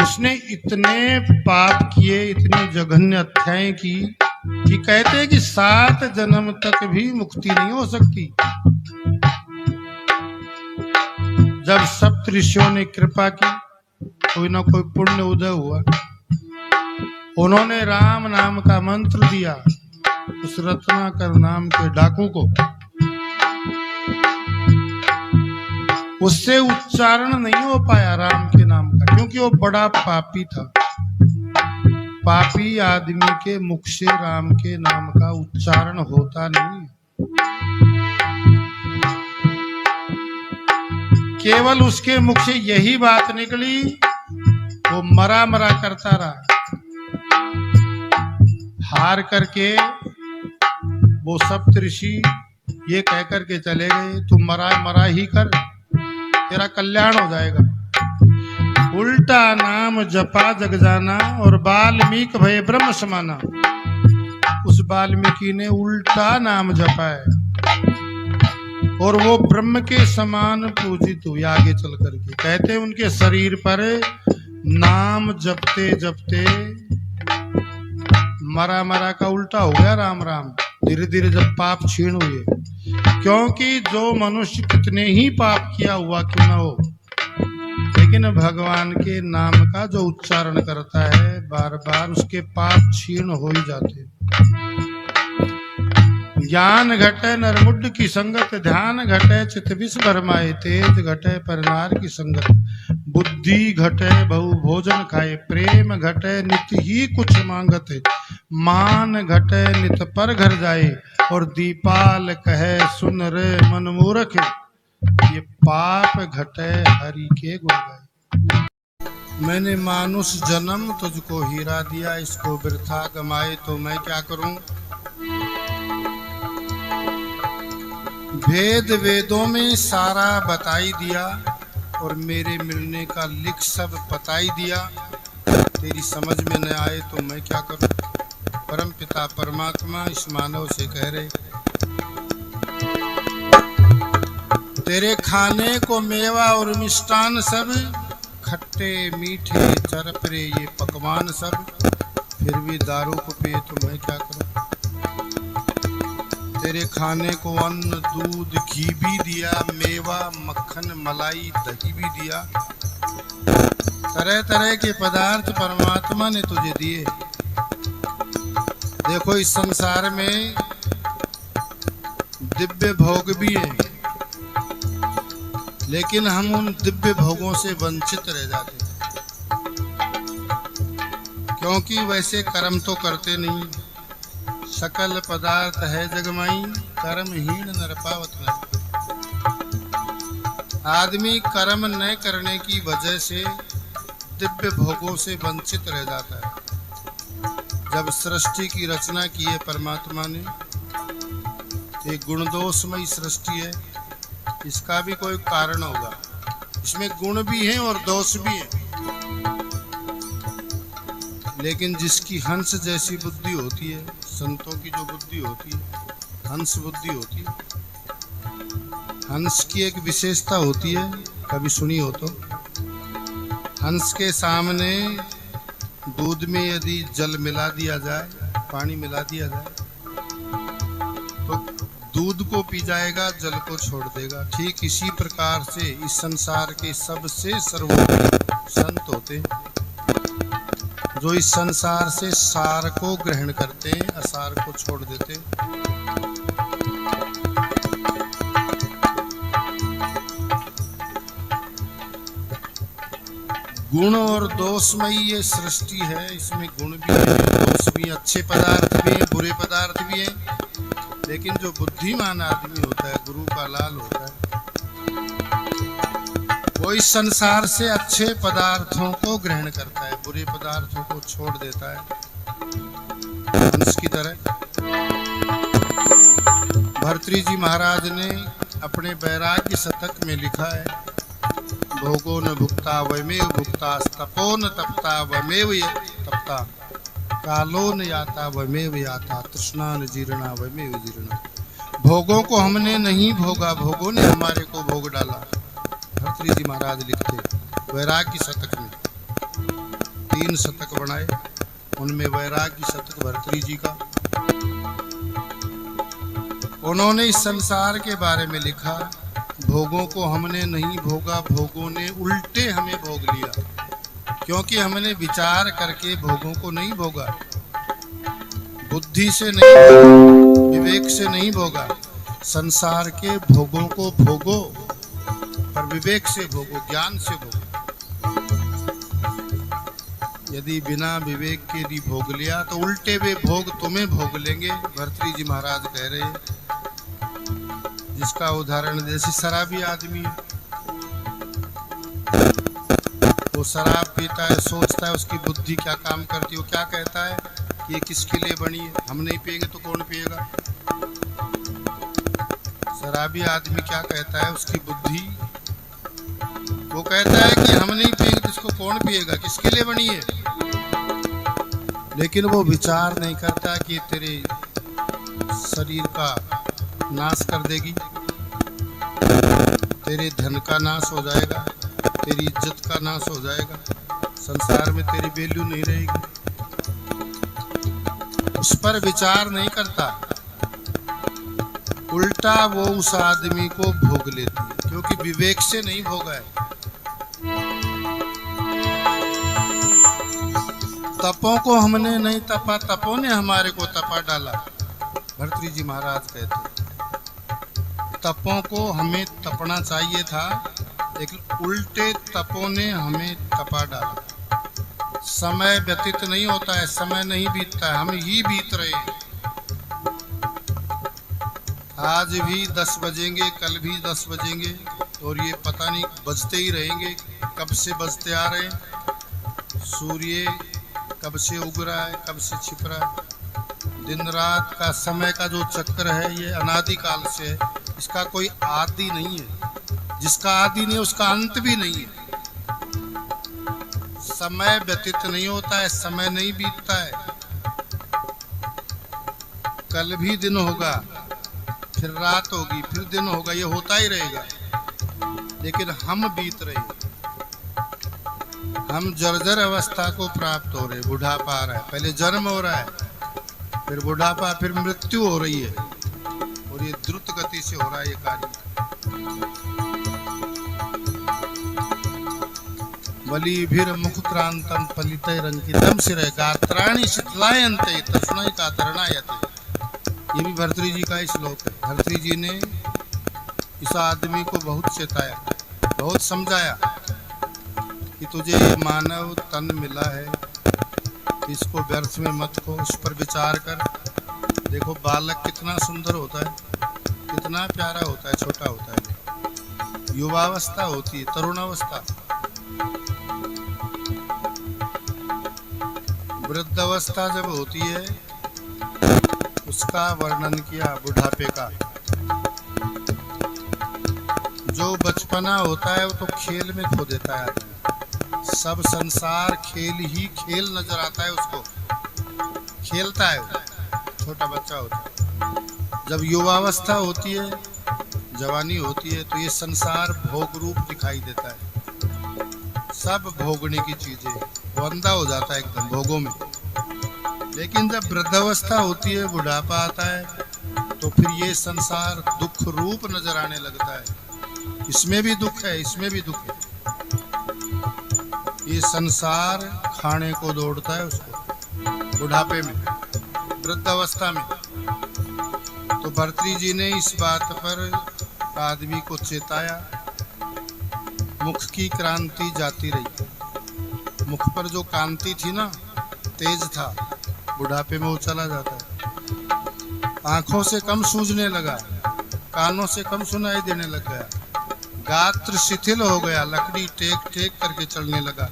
उसने इतने पाप किए, इतनी जघन्य हत्याएं की कि कहते हैं कि 7 जन्म तक भी मुक्ति नहीं हो सकती। जब सप्त ऋषियों ने कृपा की, कोई ना कोई पुण्य उदय हुआ, उन्होंने राम नाम का मंत्र दिया उस रत्नाकर नाम के डाकू को। उससे उच्चारण नहीं हो पाया राम के नाम का, क्योंकि वो बड़ा पापी था। पापी आदमी के मुख से राम के नाम का उच्चारण होता नहीं। केवल उसके मुख से यही बात निकली, वो मरा मरा करता रहा। हार करके वो सप्तऋषि ये कह करके चले गए, तू मरा मरा ही कर, तेरा कल्याण हो जाएगा। उल्टा नाम जपा जग जाना और वाल्मीकि भय ब्रह्म समाना। उस वाल्मीकि ने उल्टा नाम जपा है और वो ब्रह्म के समान पूजित हुए। आगे चल करके कहते हैं उनके शरीर पर नाम जपते जपते मरा मरा का उल्टा हो गया राम राम। धीरे धीरे जब पाप क्षीण हुए, क्योंकि जो मनुष्य कितने ही पाप किया हुआ क्यों न हो, लेकिन भगवान के नाम का जो उच्चारण करता है बार बार, उसके पाप क्षीण हो ही जाते। ज्ञान घटे नरमुड की संगत, ध्यान घटे चित विष भरमाए, तेज घटे परनार की संगत, बुद्धि घटे बहु भोजन खाए, प्रेम घटे नित्य ही कुछ मांगत है। मान घटे नित पर घर जाए, और दीपाल कहे सुन रे मन मूर्ख, ये पाप घटे हरि के गुण गाए। मैंने मानुष जन्म तुझको हीरा दिया, इसको वृथा कमाए तो मैं क्या करूं। भेद वेदों में सारा बताई दिया, और मेरे मिलने का लिख सब बताई दिया। तेरी समझ में न आए तो मैं क्या करूं। परम पिता परमात्मा इस मानव से कह रहे, तेरे खाने को मेवा और मिष्टान सब, खट्टे मीठे चरपरे ये पकवान सब, फिर भी दारू को पिए तो मैं क्या करूं। तेरे खाने को अन्न दूध घी भी दिया, मेवा मक्खन मलाई दही भी दिया, तरह तरह के पदार्थ परमात्मा ने तुझे दिए। देखो इस संसार में दिव्य भोग भी हैं, लेकिन हम उन दिव्य भोगों से वंचित रह जाते हैं, क्योंकि वैसे कर्म तो करते नहीं। सकल पदार्थ है जगमाई, कर्महीन नर पावत नहीं। आदमी कर्म न करने की वजह से दिव्य भोगों से वंचित रह जाता है। जब सृष्टि की रचना की है परमात्मा ने, एक गुणदोषमयी सृष्टि है, इसका भी कोई कारण होगा। इसमें गुण भी हैं और दोष भी हैं, लेकिन जिसकी हंस जैसी बुद्धि होती है, संतों की जो बुद्धि होती है हंस बुद्धि होती है। हंस की एक विशेषता होती है, कभी सुनी हो तो। हंस के सामने दूध में यदि जल मिला दिया जाए, पानी मिला दिया जाए, तो दूध को पी जाएगा, जल को छोड़ देगा। ठीक इसी प्रकार से इस संसार के सबसे सर्वोपरि संत होते हैं, जो इस संसार से सार को ग्रहण करते हैं, असार को छोड़ देते हैं। गुण और दोषमयी ये सृष्टि है, इसमें गुण भी है, दोष भी, अच्छे पदार्थ भी हैं, बुरे पदार्थ भी हैं, लेकिन जो बुद्धिमान आदमी होता है, गुरु का लाल होता है, वो इस संसार से अच्छे पदार्थों को ग्रहण करता है, बुरे पदार्थों को छोड़ देता है। हंस की तरह भर्तृहरि जी महाराज ने अपने वैराग्य शतक में लिखा है, भोगो न भुक्ता वमेव भुक्ता, तपो न तपता वमेव तपता, कालो न याता वमेव याता, तृष्णा न जीर्णा वमेव जीर्णा। भोगों को हमने नहीं भोगा, भोगों ने हमारे को भोग डाला। भर्तृहरि जी महाराज लिखते वैराग्य शतक में, 3 शतक बनाए, उनमें वैराग्य शतक भर्तृहरि जी का। उन्होंने इस संसार के बारे में लिखा, भोगों को हमने नहीं भोगा, भोगों ने उल्टे हमें भोग लिया, क्योंकि हमने विचार करके भोगों को नहीं भोगा, बुद्धि से नहीं भोगा, विवेक से नहीं भोगा। संसार के भोगों को भोगो, पर विवेक से भोगो, ज्ञान से भोगो। यदि बिना विवेक के यदि भोग लिया तो उल्टे वे भोग तुम्हें भोग लेंगे। भर्तृहरि जी महाराज कह रहे हैं, जिसका उदाहरण जैसे शराबी आदमी है, वो शराब पीता है, सोचता है उसकी बुद्धि क्या काम करती है, वो क्या कहता है कि ये किसके लिए बनी है, हम नहीं पिएंगे तो कौन पिएगा। शराबी आदमी क्या कहता है, उसकी बुद्धि वो कहता है कि हम नहीं पिएंगे तो इसको कौन पिएगा, किसके लिए बनी है। लेकिन वो विचार नहीं करता कि तेरे शरीर का नाश कर देगी, तेरे धन का नाश हो जाएगा, तेरी इज्जत का नाश हो जाएगा, संसार में तेरी वैल्यू नहीं रहेगी। उस पर विचार नहीं करता, उल्टा वो उस आदमी को भोग लेती है, क्योंकि विवेक से नहीं भोगा है। तपों को हमने नहीं तपा, तपों ने हमारे को तपा डाला। भर्तृहरि जी महाराज कहते तपों को हमें तपना चाहिए था, लेकिन उल्टे तपों ने हमें तपा डाला। समय व्यतीत नहीं होता है, समय नहीं बीतता है, हम ही बीत रहे हैं। आज भी 10 बजेंगे, कल भी 10 बजेंगे, और ये पता नहीं बजते ही रहेंगे। कब से बजते आ रहे हैं। सूर्य कब से उग रहा है, कब से छिप रहा है। दिन रात का समय का जो चक्र है ये अनादिकाल से है, इसका कोई आदि नहीं है। जिसका आदि नहीं उसका अंत भी नहीं है। समय व्यतीत नहीं होता है, समय नहीं बीतता है। कल भी दिन होगा, फिर रात होगी, फिर दिन होगा, ये होता ही रहेगा। लेकिन हम बीत रहे हैं, हम जर्जर अवस्था को प्राप्त हो रहे, बुढ़ापा आ रहा है। पहले जन्म हो रहा है, फिर बुढ़ापा, फिर मृत्यु हो रही है, और ये द्रुत गति से हो रहा है ये कार्य। बलिभिर मुखक्रांतम फलितै रंकितम शिरः गात्राणि शिथिलायन्ते तस्मै कातरणायते। ये भी भर्तृ जी का ही श्लोक है। भर्तृ जी ने इस आदमी को बहुत चेताया, बहुत समझाया कि तुझे ये मानव तन मिला है, इसको व्यर्थ में मत खो, इस पर विचार कर। देखो बालक कितना सुंदर होता है, कितना प्यारा होता है, छोटा होता है। युवावस्था होती है, तरुणावस्था, वृद्धावस्था जब होती है, उसका वर्णन किया बुढ़ापे का। जो बचपना होता है वो तो खेल में खो देता है आदमी। सब संसार खेल ही खेल नजर आता है उसको, खेलता है वो, छोटा बच्चा होता है। जब युवावस्था होती है, जवानी होती है, तो ये संसार भोग रूप दिखाई देता है। सब भोगने की चीजें, वो अंधा हो जाता है एकदम भोगों में। लेकिन जब वृद्धावस्था होती है, बुढ़ापा आता है, तो फिर ये संसार दुख रूप नजर आने लगता है। इसमें भी दुख है, इसमें भी दुख है। ये संसार खाने को दौड़ता है उसको बुढ़ापे में, वृद्धावस्था में। तो भर्तृ जी ने इस बात पर आदमी को चेताया। मुख की क्रांति जाती रही, मुख पर जो कांति थी ना, तेज था, बुढ़ापे में वो चला जाता है। आंखों से कम सूझने लगा, कानों से कम सुनाई देने लग गया, गात्र शिथिल हो गया, लकड़ी टेक टेक करके चलने लगा,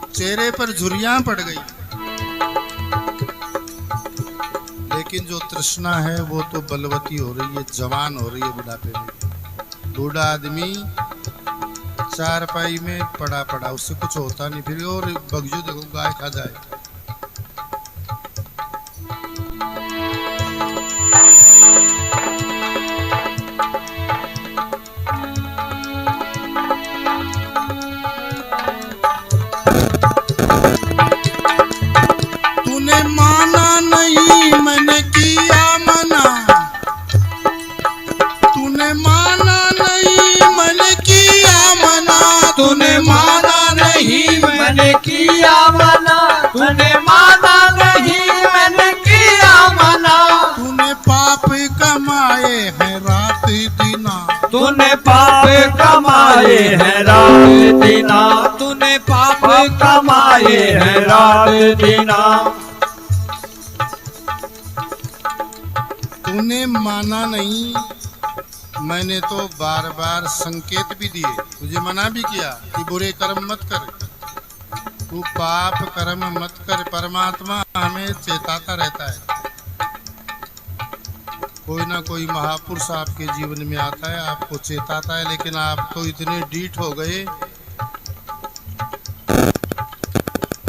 चेहरे पर झुर्रियां पड़ गई। लेकिन जो तृष्णा है वो तो बलवती हो रही है, जवान हो रही है बुढ़ापे में। बूढ़ा आदमी चारपाई में पड़ा पड़ा, उससे कुछ होता नहीं, फिर और बगजू देखो गाय खा जाए। तूने माना नहीं मैंने किया मना, तूने माना नहीं मैंने किया मना, तूने माना नहीं मैंने किया मना, तूने माना नहीं मैंने किया मना। तूने पाप कमाए हैं रात दिना, तूने पाप कमाए हैं रात दिना, तूने पाप कमाए हैं रात दिना। तूने माना नहीं, मैंने तो बार बार संकेत भी दिए, तुझे मना भी किया कि बुरे कर्म मत कर, तू पाप कर्म मत कर। परमात्मा हमें चेताता रहता है। कोई ना कोई महापुरुष आपके जीवन में आता है, आपको चेताता है, लेकिन आप तो इतने डीठ हो गए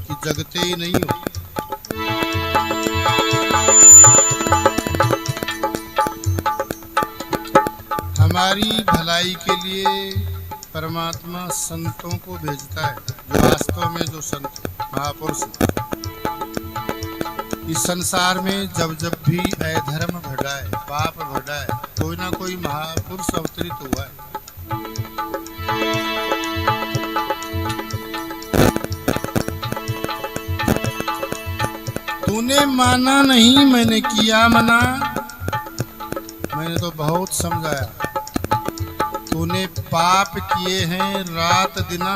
कि जगते ही नहीं हो। हमारी भलाई के लिए परमात्मा संतों को भेजता है, जो वास्तव में जो संत महापुरुष इस संसार में जब जब भी अधर्म बढ़ा है, पाप बढ़ा है, कोई ना कोई महापुरुष अवतरित हुआ है। तूने माना नहीं मैंने किया मना, मैंने तो बहुत समझाया। तूने पाप किए हैं रात दिना,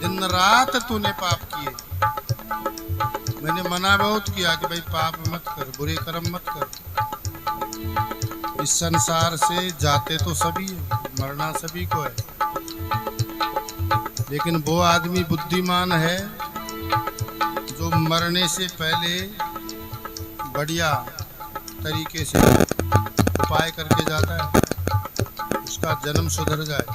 दिन रात तूने पाप किए, मैंने मना बहुत किया कि भाई पाप मत कर, बुरे कर्म मत कर। इस संसार से जाते तो सभी है, मरना सभी को है, लेकिन वो आदमी बुद्धिमान है जो मरने से पहले बढ़िया तरीके से उपाय करके जाता है, उसका जन्म सुधर जाए।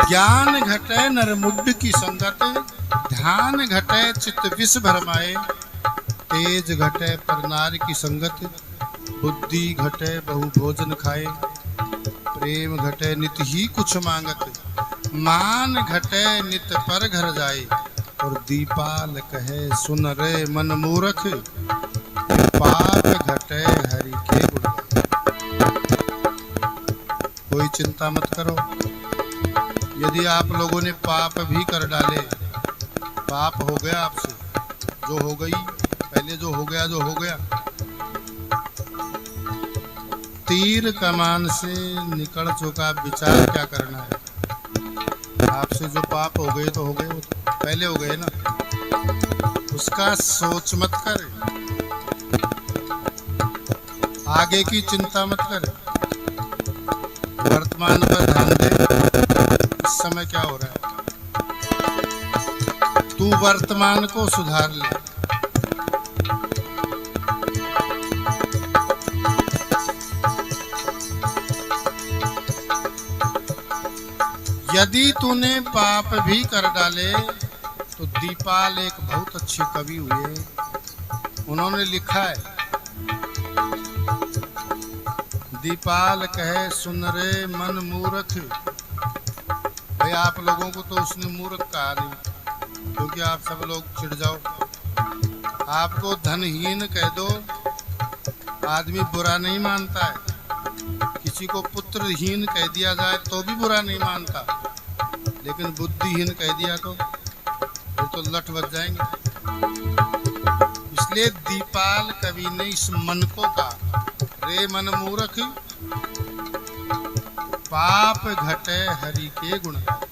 ज्ञान घटे नरमुड्ड की संगत, ध्यान घटे चित्त विष भरमाए। तेज घटे पर नार की संगत, बुद्धि घटे बहु भोजन खाए। प्रेम घटे नित ही कुछ मांगत, मान घटे नित पर घर जाए। और दीपाल कहे सुन रे मन मूरख, पाप घटे हरि के गुण गाए। कोई चिंता मत करो, यदि आप लोगों ने पाप भी कर डाले, पाप हो गया आपसे, जो हो गई, पहले जो हो गया। तीर कमान से निकल चुका, विचार क्या करना है। आपसे जो पाप हो गए तो हो गए, वो तो पहले हो गए ना, उसका सोच मत कर, आगे की चिंता मत कर, वर्तमान पर ध्यान दे। इस समय क्या हो रहा है, तू वर्तमान को सुधार ले। यदि तूने पाप भी कर डाले तो दीपाल एक बहुत अच्छे कवि हुए, उन्होंने लिखा है, दीपाल कहे सुन रे मन मूर्ख। भाई आप लोगों को तो उसने मूर्ख कहा नहीं, क्योंकि आप सब लोग चिढ़ जाओ। आपको धनहीन कह दो, आदमी बुरा नहीं मानता है। किसी को पुत्रहीन कह दिया जाए तो भी बुरा नहीं मानता, लेकिन बुद्धिहीन कह दिया तो फिर तो लठ बच जाएंगे। इसलिए दीपाल कवि ने इस मन को कहा, रे मन मूर्ख, पाप घटे हरि के गुण गाए।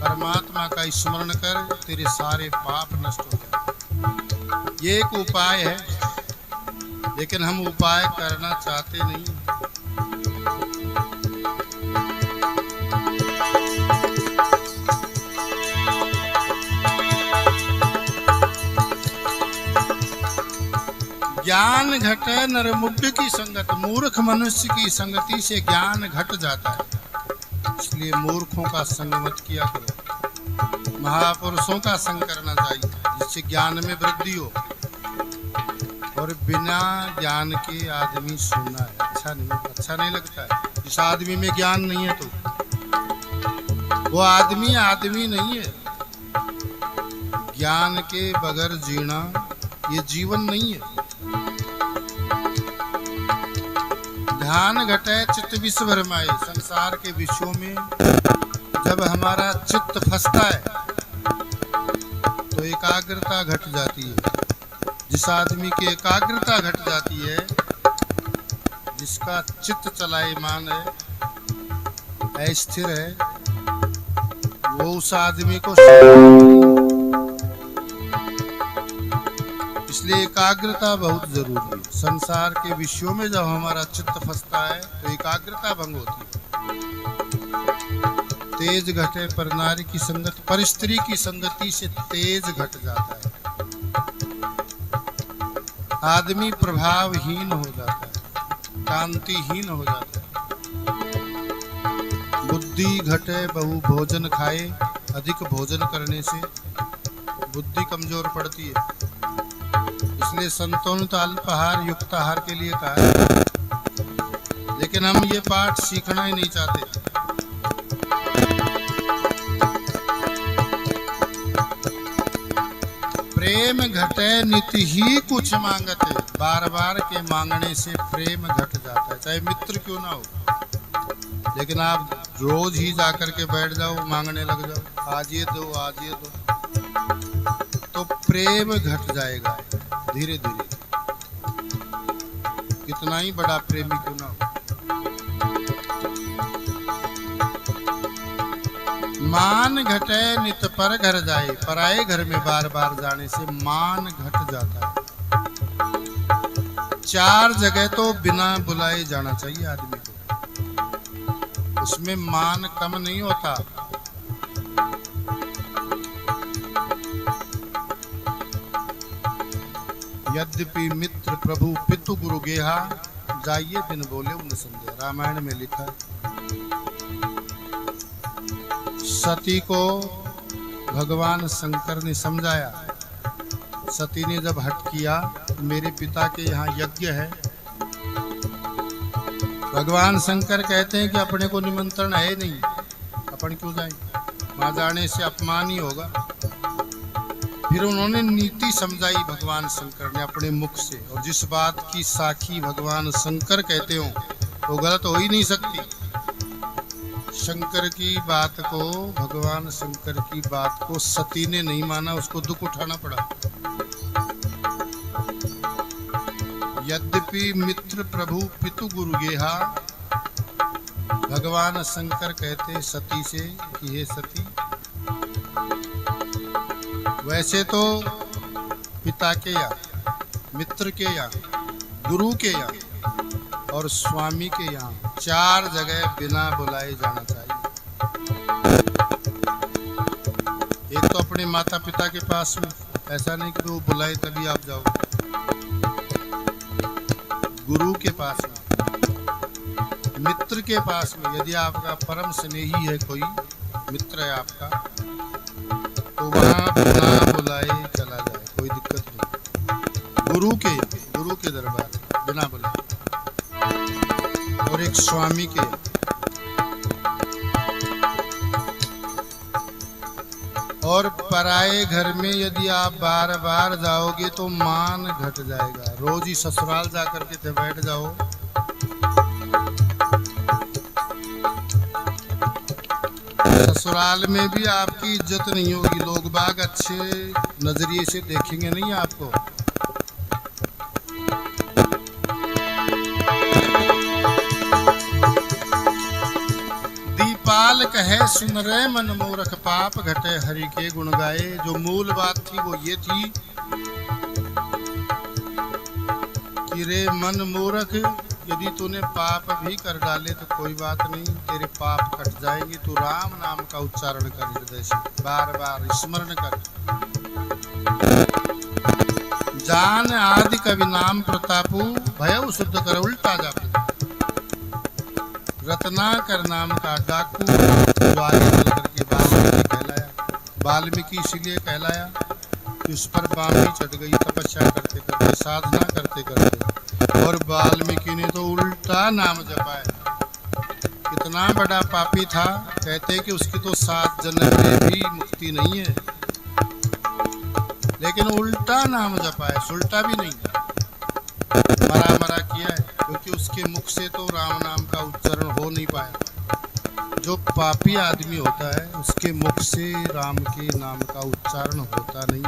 परमात्मा का स्मरण कर, तेरे सारे पाप नष्ट हो जाए। ये एक उपाय है, लेकिन हम उपाय करना चाहते नहीं। ज्ञान घटे नरमुड्ड की संगत, मूर्ख मनुष्य की संगति से ज्ञान घट जाता है। इसलिए मूर्खों का संग मत किया करो, महापुरुषों का संग करना चाहिए, जिससे ज्ञान में वृद्धि हो। और बिना ज्ञान के आदमी सुनना है अच्छा नहीं लगता है। जिस आदमी में ज्ञान नहीं है तो वो आदमी नहीं है। ज्ञान के बगैर जीना ये जीवन नहीं है। ध्यान घटे चित्त विष भरमाए। संसार के विषयों में जब हमारा चित्त फंसता है तो एकाग्रता घट जाती है। जिस आदमी की एकाग्रता घट जाती है, जिसका चित्त चलायमान है, अस्थिर है, वो उस आदमी को, इसलिए एकाग्रता बहुत जरूरी है। संसार के विषयों में जब हमारा चित्त फंसता है तो एकाग्रता भंग होती है। तेज घटे पर नारी की संगत, पर स्त्री की संगति से तेज घट जाता है। आदमी प्रभावहीन हो जाता है, कांतिहीन हो जाता है। बुद्धि घटे बहु भोजन खाए, अधिक भोजन करने से बुद्धि कमजोर पड़ती है। इसलिए संतों ने तो अल्पाहार युक्ताहार के लिए कहा है, लेकिन हम ये पाठ सीखना ही नहीं चाहते। प्रेम घटे नित ही कुछ मांगते, बार बार के मांगने से प्रेम घट जाता है, चाहे मित्र क्यों ना हो। लेकिन आप रोज ही जाकर के बैठ जाओ, मांगने लग जाओ, आज ये दो आज ये दो, तो प्रेम घट जाएगा धीरे धीरे, कितना ही बड़ा प्रेमी क्यों ना हो। मान घटे नित पर घर जाए, पराए घर में बार बार जाने से मान घट जाता है। 4 जगह तो बिना बुलाए जाना चाहिए आदमी को, उसमें मान कम नहीं होता। यद्यपि मित्र प्रभु पितु गुरु गेहा, जाइए बिन बोले उन संदेह। रामायण में लिखा है। सती को भगवान शंकर ने समझाया। सती ने जब हट किया, मेरे पिता के यहाँ यज्ञ है। भगवान शंकर कहते हैं कि अपने को निमंत्रण है नहीं, अपन क्यों जाएं, वहां जाने से अपमान ही होगा। फिर उन्होंने नीति समझाई भगवान शंकर ने अपने मुख से, और जिस बात की साखी भगवान शंकर कहते हो वो गलत हो ही नहीं सकती। शंकर की बात को, भगवान शंकर की बात को सती ने नहीं माना, उसको दुख उठाना पड़ा। यद्यपि मित्र प्रभु पितु गुरु गेहा, भगवान शंकर कहते सती से कि हे सती, वैसे तो पिता के यहाँ, मित्र के यहाँ, गुरु के यहाँ और स्वामी के यहाँ 4 जगह बिना बुलाए जाना चाहिए। एक तो अपने माता पिता के पास में, ऐसा नहीं कि वो बुलाए तभी आप जाओ। गुरु के पास में, मित्र के पास में, यदि आपका परम स्नेही है, कोई मित्र है आपका, तो वहां बिना बुलाए चला जाए, कोई दिक्कत नहीं। गुरु के दरबार बिना बुलाए। और एक स्वामी के, और पराए घर में यदि आप बार बार जाओगे तो मान घट जाएगा। रोज ही ससुराल जाकर के बैठ जाओ, ससुराल में भी आपकी इज्जत नहीं होगी, लोग बाग अच्छे नजरिए से देखेंगे नहीं आपको। दीपाल कहे सुन रे मन मूर्ख, पाप घटे हरि के गुण गाए। जो मूल बात थी वो ये थी कि रे मन मूर्ख, यदि तूने पाप भी कर डाले तो कोई बात नहीं, तेरे पाप कट जाएंगे। तू राम नाम का उच्चारण कर, हृदय से बार बार स्मरण कर। जान आदि कवि नाम प्रतापु, भय शुद्ध कर उल्टा जापू। रत्नाकर नाम का डाकू, जो आगे चल करके वाल्मीकि कहलाया। वाल्मीकि इसलिए कहलाया कि उस पर बामी चढ़ गई, तपस्या करते करते, साधना करते करते, और वाल्मीकि ने तो उल्टा नाम जपा है। कितना बड़ा पापी था, कहते कि उसकी तो 7 जन्म में भी मुक्ति नहीं है, लेकिन उल्टा नाम जपा है, सुलटा भी नहीं, मरा किया है, क्योंकि उसके मुख से तो राम नाम का उच्चारण हो नहीं पाया। जो पापी आदमी होता है उसके मुख से राम के नाम का उच्चारण होता नहीं।